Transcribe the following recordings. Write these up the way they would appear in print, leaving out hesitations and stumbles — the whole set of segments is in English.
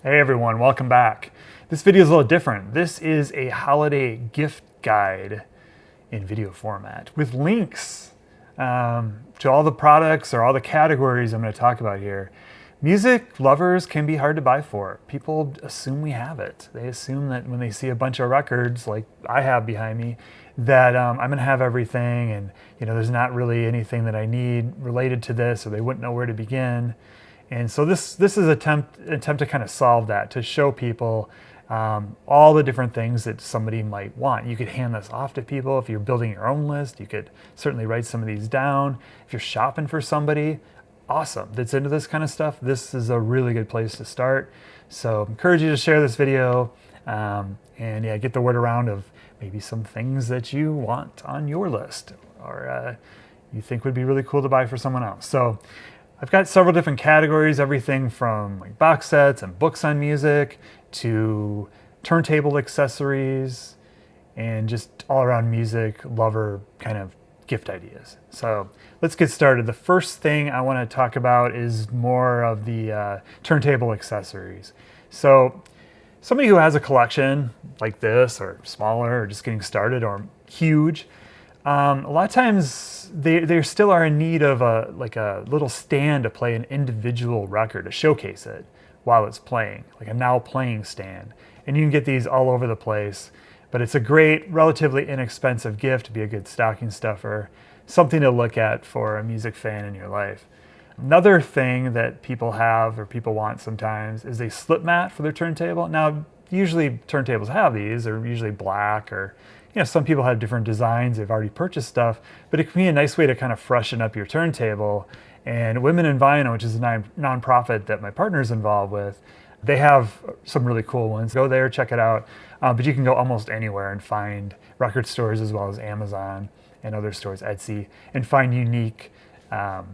Hey everyone, welcome back. This video is a little different. This is a holiday gift guide in video format with links to all the products or all the categories I'm going to talk about here. Music lovers can be hard to buy for. People assume we have it. They assume that when they see a bunch of records like I have behind me that I'm going to have everything and there's not really anything that I need related to this, or they wouldn't know where to begin. And so this is an attempt to kind of solve that, to show people all the different things that somebody might want. You could hand this off to people if you're building your own list. You could certainly write some of these down. If you're shopping for somebody, awesome, that's into this kind of stuff, this is a really good place to start. So I encourage you to share this video and get the word around of maybe some things that you want on your list or you think would be really cool to buy for someone else. So I've got several different categories, everything from like box sets and books on music to turntable accessories and just all around music lover kind of gift ideas. So let's get started. The first thing I want to talk about is more of the turntable accessories. So somebody who has a collection like this, or smaller, or just getting started, or huge, a lot of times they still are in need of a little stand to play an individual record, to showcase it while it's playing, like a now playing stand. And you can get these all over the place, but it's a great, relatively inexpensive gift to be a good stocking stuffer, something to look at for a music fan in your life. Another thing that people have or people want sometimes is a Slipmat for their turntable. Now, usually turntables have these. They're usually black, or some people have different designs. They've already purchased stuff, but it can be a nice way to kind of freshen up your turntable. And Women in Vinyl, which is a nonprofit that my partner's involved with, they have some really cool ones. Go there, check it out. But you can go almost anywhere and find record stores as well as Amazon and other stores, Etsy, and find unique vinyl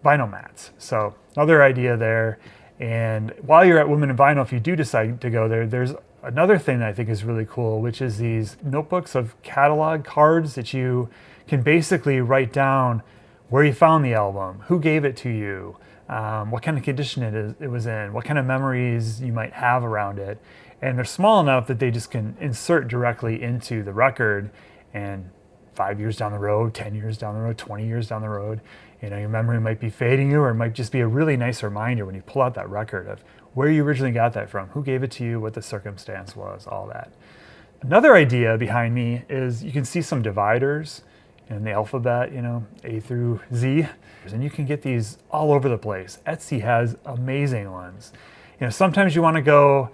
mats. So another idea there. And while you're at Women in Vinyl, if you do decide to go there, there's another thing that I think is really cool, which is these notebooks of catalog cards that you can basically write down where you found the album, who gave it to you, what kind of condition it was in, what kind of memories you might have around it. And they're small enough that they just can insert directly into the record, and 5 years down the road, 10 years down the road, 20 years down the road, your memory might be fading you, or it might just be a really nice reminder when you pull out that record of where you originally got that from, who gave it to you, what the circumstance was, all that. Another idea behind me is you can see some dividers in the alphabet, A through Z, and you can get these all over the place. Etsy has amazing ones. Sometimes you want to go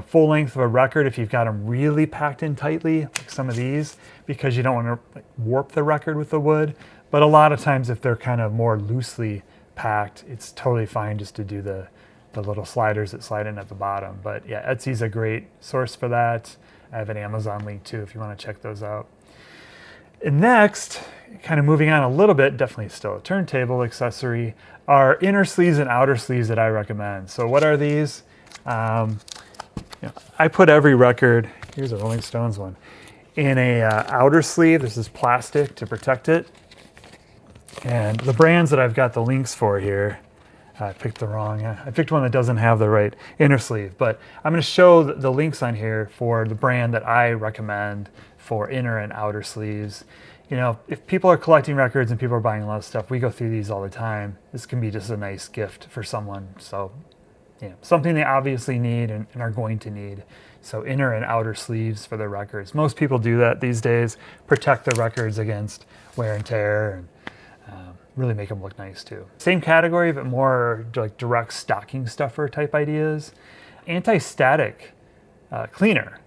full length of a record if you've got them really packed in tightly, like some of these, because you don't want to warp the record with the wood. But a lot of times if they're kind of more loosely packed, it's totally fine just to do the little sliders that slide in at the bottom. But yeah, Etsy's a great source for that. I have an Amazon link too if you want to check those out. And next, kind of moving on a little bit, definitely still a turntable accessory, are inner sleeves and outer sleeves that I recommend. So what are these? I put every record, here's a Rolling Stones one, in a outer sleeve. This is plastic to protect it. And the brands that I've got the links for here, I picked I picked one that doesn't have the right inner sleeve, but I'm going to show the links on here for the brand that I recommend for inner and outer sleeves. If people are collecting records and people are buying a lot of stuff, we go through these all the time. This can be just a nice gift for someone. So something they obviously need and are going to need. So inner and outer sleeves for their records. Most people do that these days, protect their records against wear and tear, and really make them look nice too. Same category, but more like direct stocking stuffer type ideas. Anti-static cleaner.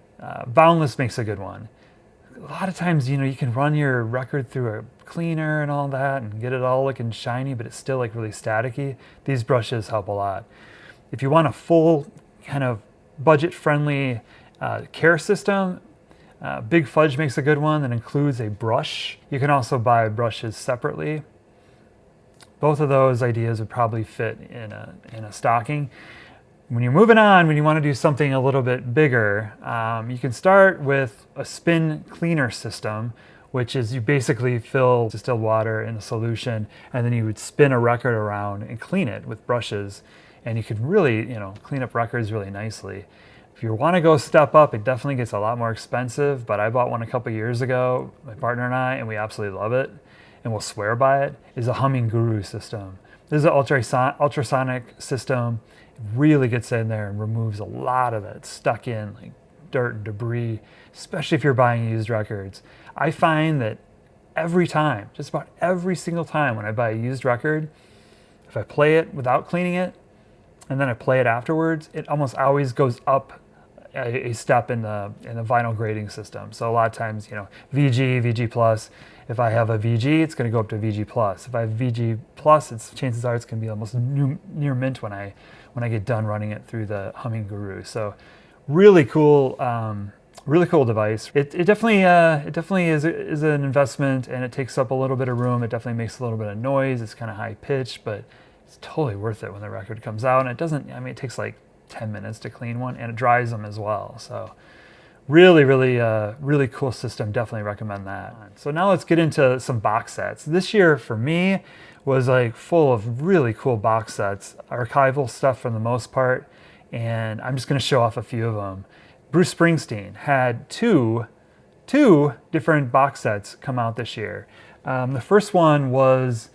Boundless makes a good one. A lot of times, you can run your record through a cleaner and all that and get it all looking shiny, but it's still like really staticky. These brushes help a lot. If you want a full kind of budget-friendly care system, Big Fudge makes a good one that includes a brush. You can also buy brushes separately. Both of those ideas would probably fit in a stocking. When you're moving on, when you want to do something a little bit bigger, you can start with a spin cleaner system, which is you basically fill distilled water in a solution, and then you would spin a record around and clean it with brushes. and you can really, clean up records really nicely. If you want to go step up, it definitely gets a lot more expensive, but I bought one a couple years ago, my partner and I, and we absolutely love it, and we'll swear by it, is a Humming Guru system. This is an ultrasonic system. It really gets in there and removes a lot of that stuck in like dirt and debris, especially if you're buying used records. I find that every time, just about every single time when I buy a used record, if I play it without cleaning it, and then I play it afterwards, it almost always goes up a step in the vinyl grading system. So a lot of times, VG, VG plus. If I have a VG, it's going to go up to VG plus. If I have VG plus, chances are it's going to be almost near mint when I get done running it through the Humming Guru. So really cool device. It definitely is an investment, and it takes up a little bit of room. It definitely makes a little bit of noise. It's kind of high pitched, but it's totally worth it when the record comes out. And it doesn't, it takes like 10 minutes to clean one, and it dries them as well. So really cool system. Definitely recommend that. So now let's get into some box sets. This year for me was like full of really cool box sets, archival stuff for the most part, and I'm just going to show off a few of them. Bruce Springsteen had two different box sets come out this year. The first one was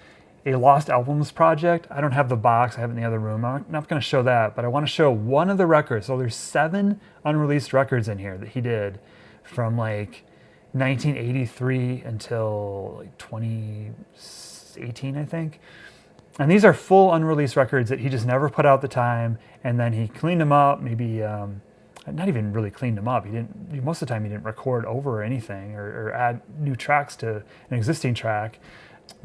a Lost Albums project. I don't have the box, I have it in the other room. I'm not going to show that, but I want to show one of the records. So there's 7 unreleased records in here that he did from like 1983 until like 2018, I think. And these are full unreleased records that he just never put out the time, and then he cleaned them up, maybe not even really cleaned them up. Most of the time he didn't record over anything or add new tracks to an existing track,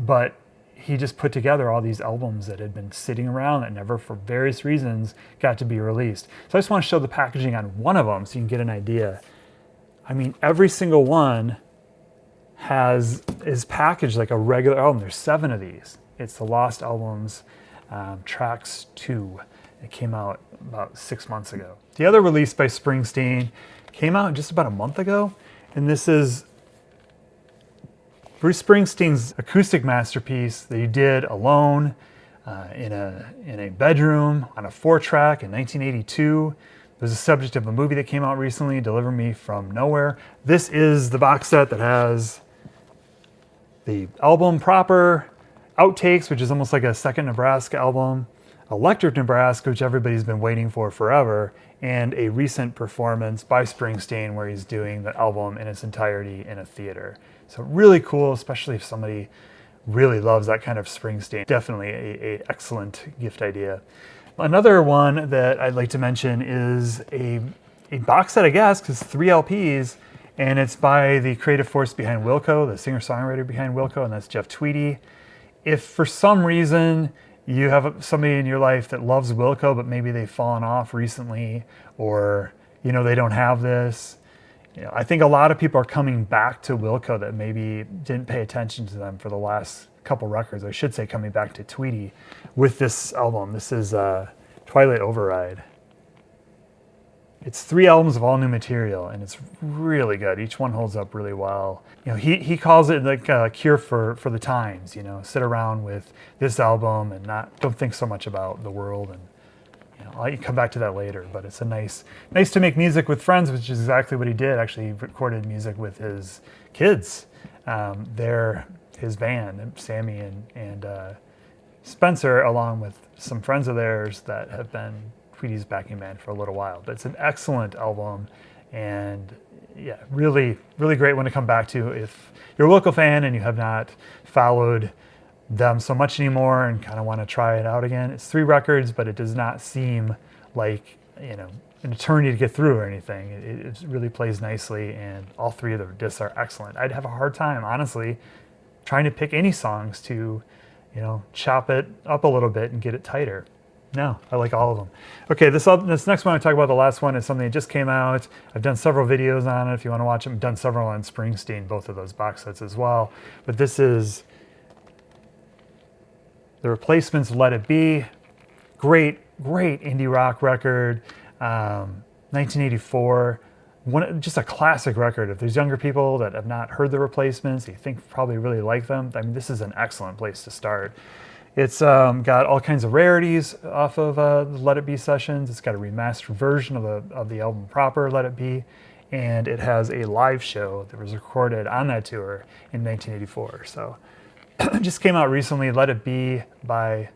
but he just put together all these albums that had been sitting around that never, for various reasons, got to be released. So I just want to show the packaging on one of them so you can get an idea. Every single one is packaged like a regular album. There's 7 of these. It's the Lost Albums Tracks 2. It came out about 6 months ago. The other release by Springsteen came out just about a month ago, and this is Bruce Springsteen's acoustic masterpiece that he did alone in a bedroom on a 4-track in 1982. It was the subject of a movie that came out recently, Deliver Me From Nowhere. This is the box set that has the album proper, outtakes, which is almost like a second Nebraska album, Electric Nebraska, which everybody's been waiting for forever, and a recent performance by Springsteen where he's doing the album in its entirety in a theater. So really cool, especially if somebody really loves that kind of Springsteen. Definitely a excellent gift idea. Another one that I'd like to mention is a box set, I guess, because 3 LPs, and it's by the creative force behind Wilco, the singer-songwriter behind Wilco, and that's Jeff Tweedy. If for some reason you have somebody in your life that loves Wilco, but maybe they've fallen off recently, or they don't have this, I think a lot of people are coming back to Wilco that maybe didn't pay attention to them for the last couple records. I should say coming back to Tweedy with this album. This is Twilight Override. It's 3 albums of all new material, and it's really good. Each one holds up really well. He calls it like a cure for the times. Sit around with this album and don't think so much about the world. And I'll let you come back to that later. But it's nice to make music with friends, which is exactly what he did. Actually, he recorded music with his kids. They're his band, Sammy and Spencer, along with some friends of theirs that have been Tweedy's backing band for a little while. But it's an excellent album, and yeah, really great one to come back to if you're a local fan and you have not followed them so much anymore and kind of want to try it out again. It's 3 records, but it does not seem like an eternity to get through or anything. It really plays nicely, and all 3 of the discs are excellent. I'd have a hard time, honestly, trying to pick any songs to chop it up a little bit and get it tighter. No, I like all of them. Okay, this next one I talk about, the last one, is something that just came out. I've done several videos on it if you want to watch them. I've done several on Springsteen, both of those box sets as well. But this is The Replacements' Let It Be. Great indie rock record. 1984. Just a classic record. If there's younger people that have not heard The Replacements, you think probably really like them, this is an excellent place to start. It's got all kinds of rarities off of the Let It Be sessions. It's got a remastered version of the album proper, Let It Be, and it has a live show that was recorded on that tour in 1984. So it just came out recently, Let It Be by,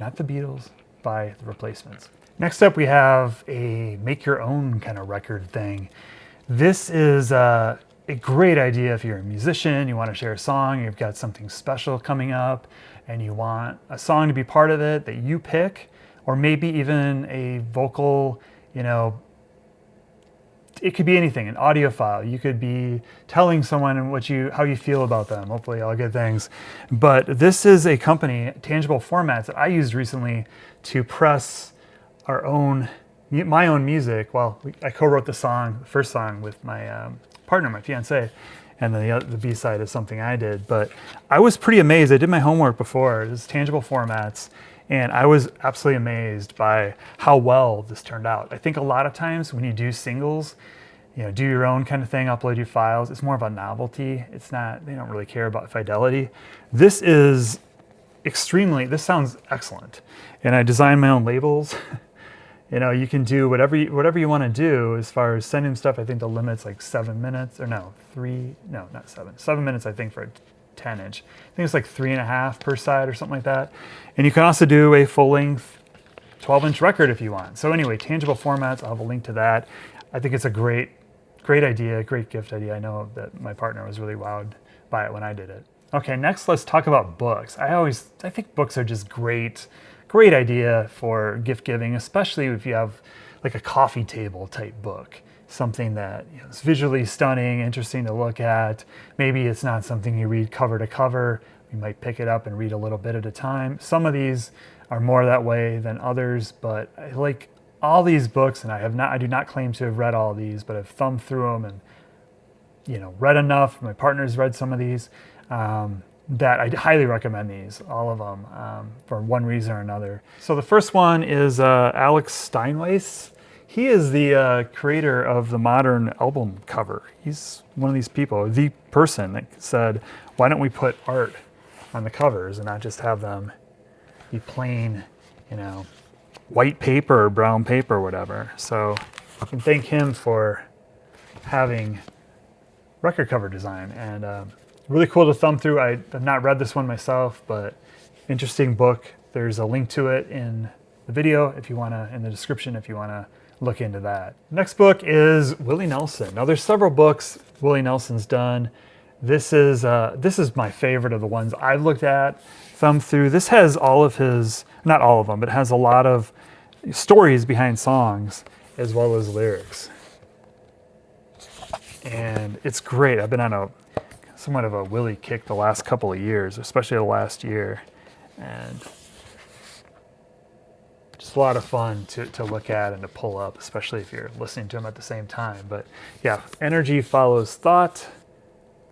not the Beatles, by the Replacements. Next up, we have a make your own kind of record thing. This is a great idea if you're a musician, you want to share a song, you've got something special coming up, and you want a song to be part of it that you pick, or maybe even a vocal, you know, it could be anything, an audio file. You could be telling someone how you feel about them, hopefully all good things. But this is a company, Tangible Formats, that I used recently to press my own music. Well, I co-wrote the first song with my partner, my fiance, and then the B-side is something I did. But I was pretty amazed. I did my homework before. This is Tangible Formats, and I was absolutely amazed by how well this turned out. I think a lot of times when you do singles, you know, do your own kind of thing, upload your files, it's more of a novelty. It's not, they don't really care about fidelity. This sounds excellent. And I designed my own labels. You know, you can do whatever you want to do as far as sending stuff. I think the limit's like 7 minutes, or no, 7 minutes, I think, for a 10-inch. I think it's like 3.5 per side or something like that. And you can also do a full-length 12-inch record if you want. So anyway, Tangible Formats, I'll have a link to that. I think it's a great idea, great gift idea. I know that my partner was really wowed by it when I did it. Okay, next let's talk about books. I think books are just great idea for gift giving, especially if you have like a coffee table type book, something that, you know, is visually stunning, interesting to look at. Maybe it's not something you read cover to cover. You might pick it up and read a little bit at a time. Some of these are more that way than others, but I like all these books, and I do not claim to have read all of these, but I've thumbed through them and, you know, read enough. My partner's read some of these. That I highly recommend these, all of them, for one reason or another. So the first one is Alex Steinweiss. He is the creator of the modern album cover. He's one of these people, the person that said, why don't we put art on the covers and not just have them be plain, you know, white paper or brown paper or whatever. So I can thank him for having record cover design, and really cool to thumb through. I have not read this one myself, but interesting book. There's a link to it in the video in the description if you want to look into that. Next book is Willie Nelson. Now there's several books Willie Nelson's done. This is my favorite of the ones I've looked at, thumbed through. This has all of his, not all of them, but it has a lot of stories behind songs as well as lyrics. And it's great. I've been on somewhat of a Willie kick the last couple of years, especially the last year, and just a lot of fun to look at and to pull up, especially if you're listening to him at the same time. But yeah, energy follows thought.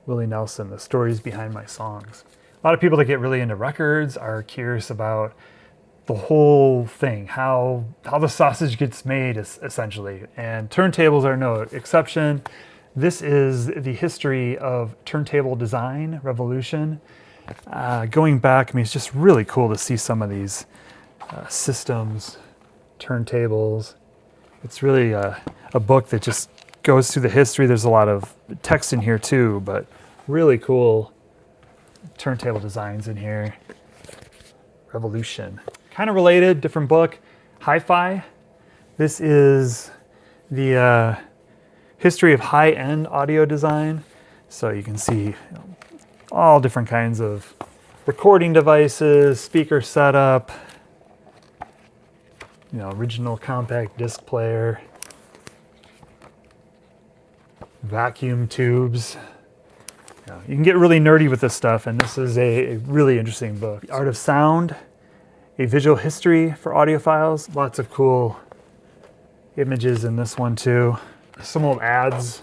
Willie Nelson, the stories behind my songs. A lot of people that get really into records are curious about the whole thing, how the sausage gets made, essentially, and turntables are no exception. This is the history of turntable design revolution. Going back, I mean, it's just really cool to see some of these systems, turntables. It's really a book that just goes through the history. There's a lot of text in here too, but really cool turntable designs in here. Revolution. Kind of related, different book. Hi-Fi. This is the history of high-end audio design. So you can see all different kinds of recording devices, speaker setup, original compact disc player, vacuum tubes. You can get really nerdy with this stuff, and this is a really interesting book. The Art of Sound, a visual history for audiophiles. Lots of cool images in this one too. Some old ads.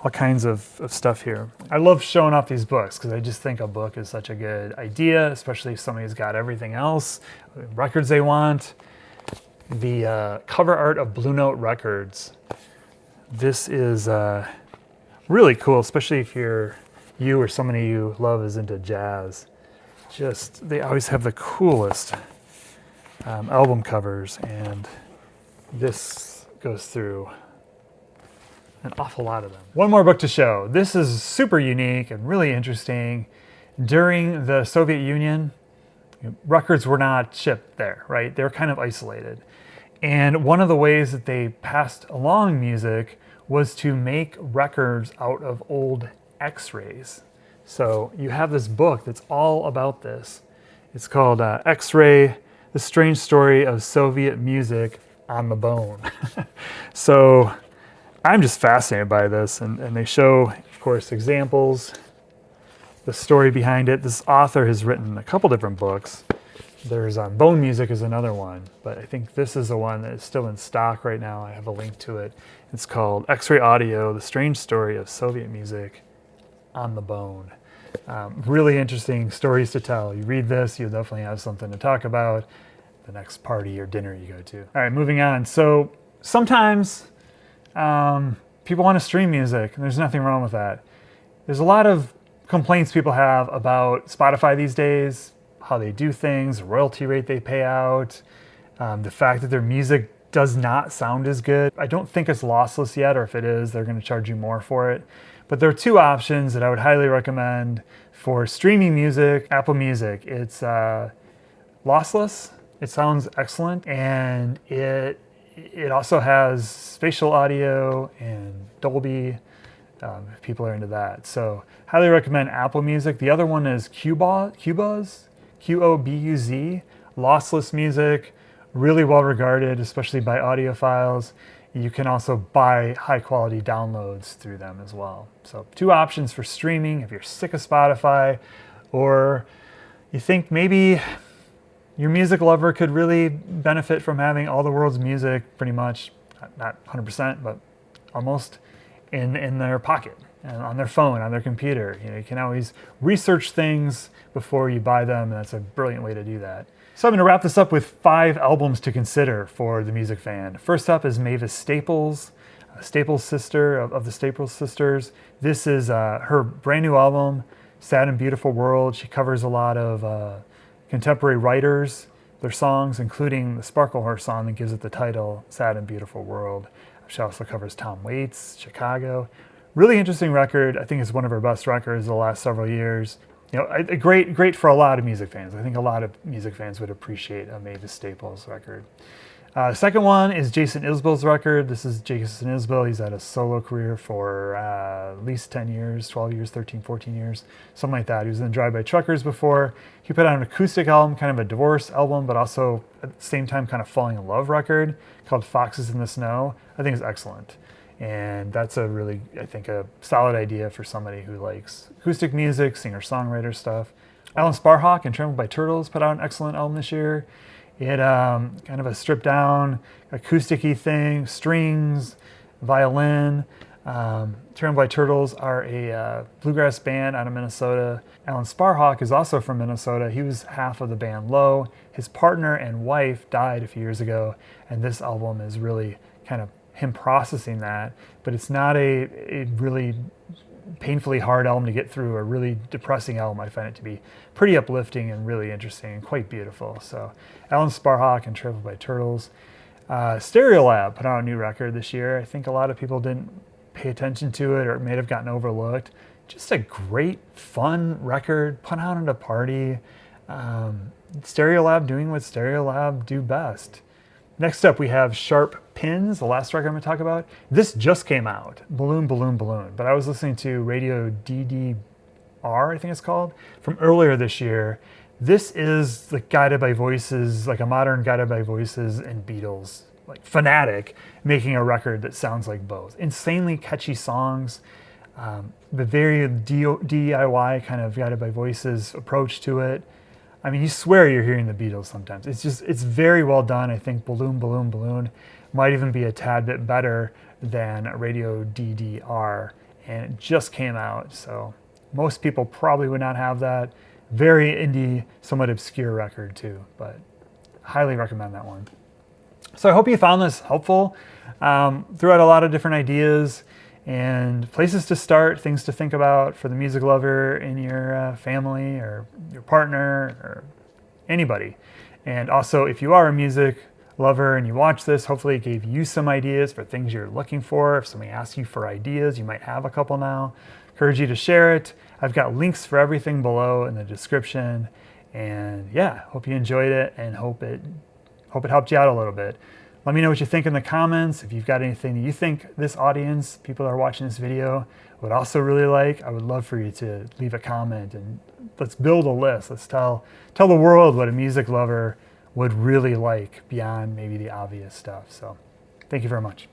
All kinds of stuff here. I love showing off these books because I just think a book is such a good idea, especially if somebody's got everything else, records they want. The cover art of Blue Note Records. This is really cool, especially if you're you or somebody you love is into jazz, they always have the coolest album covers, and this goes through an awful lot of them. One more book to show. This is super unique and really interesting. During the Soviet Union, records were not shipped there, right? They were kind of isolated. And one of the ways that they passed along music was to make records out of old X-rays. So you have this book that's all about this. It's called X-Ray, The Strange Story of Soviet Music on the Bone. So I'm just fascinated by this, and they show, of course, examples, the story behind it. This author has written a couple different books. There's Bone Music is another one, but I think this is the one that is still in stock right now. I have a link to it. It's called X-Ray Audio, The Strange Story of Soviet Music on the Bone. Really interesting stories to tell. You read this, you'll definitely have something to talk about the next party or dinner you go to. All right, moving on. So sometimes people want to stream music, and there's nothing wrong with that. There's a lot of complaints people have about Spotify these days, how they do things, the royalty rate they pay out, the fact that their music does not sound as good. I don't think it's lossless yet, or if it is, they're going to charge you more for it. But there are two options that I would highly recommend for streaming music. Apple Music, it's lossless. It sounds excellent, and it also has spatial audio and Dolby, if people are into that. So highly recommend Apple Music. The other one is Qobuz, Q-O-B-U-Z, lossless music, really well regarded, especially by audiophiles. You can also buy high quality downloads through them as well. So two options for streaming if you're sick of Spotify, or you think maybe your music lover could really benefit from having all the world's music, pretty much, not 100%, but almost in their pocket and on their phone, on their computer. You can always research things before you buy them, and that's a brilliant way to do that. So I'm going to wrap this up with 5 albums to consider for the music fan. First up is Mavis Staples, Staples sister of the Staples sisters. This is her brand new album, Sad and Beautiful World. She covers a lot of contemporary writers, their songs, including the Sparklehorse song that gives it the title, Sad and Beautiful World. She also covers Tom Waits, Chicago. Really interesting record. I think it's one of her best records the last several years. Great for a lot of music fans. I think a lot of music fans would appreciate a Mavis Staples record. The second one is Jason Isbell's record. This is Jason Isbell. He's had a solo career for at least 10 years, 12 years, 13, 14 years, something like that. He was in Drive-By Truckers before. He put out an acoustic album, kind of a divorce album, but also at the same time kind of falling in love record called Foxes in the Snow. I think it's excellent. And that's a really, I think, a solid idea for somebody who likes acoustic music, singer-songwriter stuff. Alan Sparhawk and Trampled by Turtles put out an excellent album this year. It kind of a stripped-down, acoustic-y thing, strings, violin. Trampled by Turtles are a bluegrass band out of Minnesota. Alan Sparhawk is also from Minnesota. He was half of the band Low. His partner and wife died a few years ago, and this album is really kind of him processing that, but it's not a really painfully hard album to get through, a really depressing album. I find it to be pretty uplifting and really interesting and quite beautiful. So Alan Sparhawk and Trampled by Turtles. Stereolab put out a new record this year. I think a lot of people didn't pay attention to it, or it may have gotten overlooked. Just a great, fun record, put out at a party. Stereolab doing what Stereolab do best. Next up, we have Sharp Pins, the last record I'm going to talk about. This just came out, Balloon, Balloon, Balloon. But I was listening to Radio DDR, I think it's called, from earlier this year. This is like Guided by Voices, like a modern Guided by Voices and Beatles, like fanatic, making a record that sounds like both. Insanely catchy songs, the very DIY kind of Guided by Voices approach to it. I mean, you swear you're hearing the Beatles sometimes. It's very well done. I think Balloon, Balloon, Balloon might even be a tad bit better than Radio DDR, and it just came out, so most people probably would not have that. Very indie, somewhat obscure record too, but highly recommend that one. So I hope you found this helpful. Threw out a lot of different ideas and places to start, things to think about for the music lover in your family or your partner or anybody. And also, if you are a music lover and you watch this, hopefully it gave you some ideas for things you're looking for. If somebody asks you for ideas, you might have a couple now. Encourage you to share it. I've got links for everything below in the description. And yeah, hope you enjoyed it and hope it helped you out a little bit. Let me know what you think in the comments. If you've got anything that you think this audience, people that are watching this video, would also really like, I would love for you to leave a comment and let's build a list. Let's tell the world what a music lover would really like beyond maybe the obvious stuff. So thank you very much.